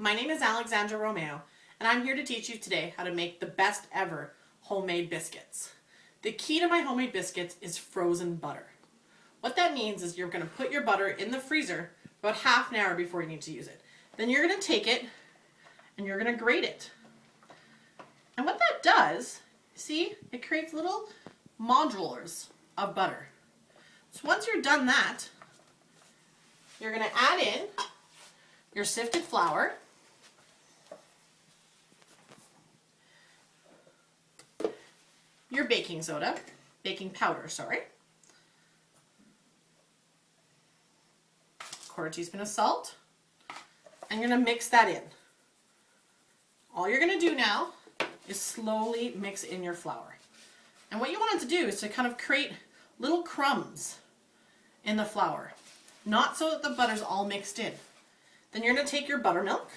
My name is Alexandra Romeo, and I'm here to teach you today how to make the best ever homemade biscuits. The key to my homemade biscuits is frozen butter. What that means is you're going to put your butter in the freezer about half an hour before you need to use it. Then you're going to take it and you're going to grate it. And what that does, see, it creates little modulars of butter. So once you're done that, you're going to add in your sifted flour, your baking powder, quarter teaspoon of salt, and you're going to mix that in. All you're going to do now is slowly mix in your flour. And what you want it to do is to kind of create little crumbs in the flour, not so that the butter's all mixed in. Then you're going to take your buttermilk,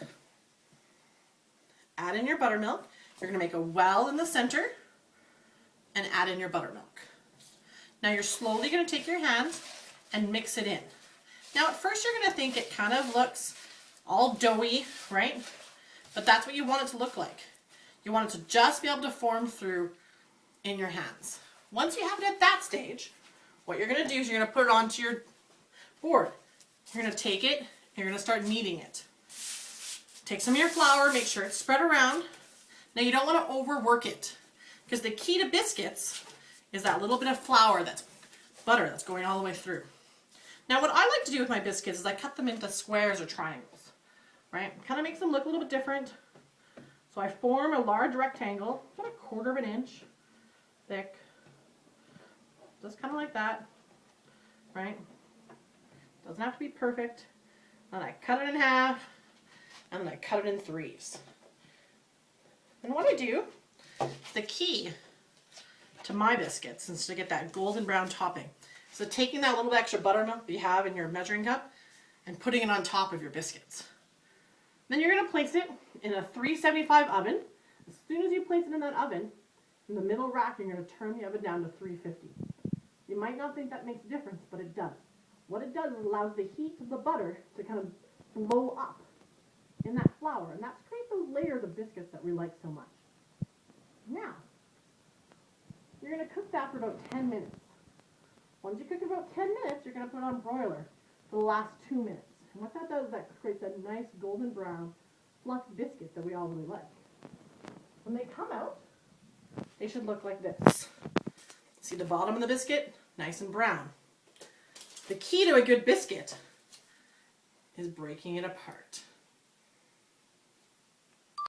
add in your buttermilk, you're going to make a well in the center, and add in your buttermilk. Now you're slowly going to take your hands and mix it in. Now at first you're going to think it kind of looks all doughy, right? But that's what you want it to look like. You want it to just be able to form through in your hands. Once you have it at that stage, what you're going to do is you're going to put it onto your board. You're going to take it, you're going to start kneading it. Take some of your flour, make sure it's spread around. Now you don't want to overwork it, because the key to biscuits is that little bit of flour, that's butter, that's going all the way through. Now what I like to do with my biscuits is I cut them into squares or triangles, right? Kind of makes them look a little bit different. So I form a large rectangle, about 1/4 of an inch thick, just kind of like that, right? Doesn't have to be perfect. And I cut it in half, and then I cut it in threes. And what I do, the key to my biscuits is to get that golden brown topping. So taking that little extra buttermilk that you have in your measuring cup and putting it on top of your biscuits. Then you're going to place it in a 375 oven. As soon as you place it in that oven, in the middle rack, you're going to turn the oven down to 350. You might not think that makes a difference, but it does. What it does is allows the heat of the butter to kind of blow up in that flour, and that creates those layers of biscuits that we like so much. Now, you're going to cook that for about 10 minutes. Once you cook it about 10 minutes, you're going to put it on broiler for the last 2 minutes. And what that does is that creates that nice golden brown fluffy biscuit that we all really like. When they come out, they should look like this. See the bottom of the biscuit? Nice and brown. The key to a good biscuit is breaking it apart.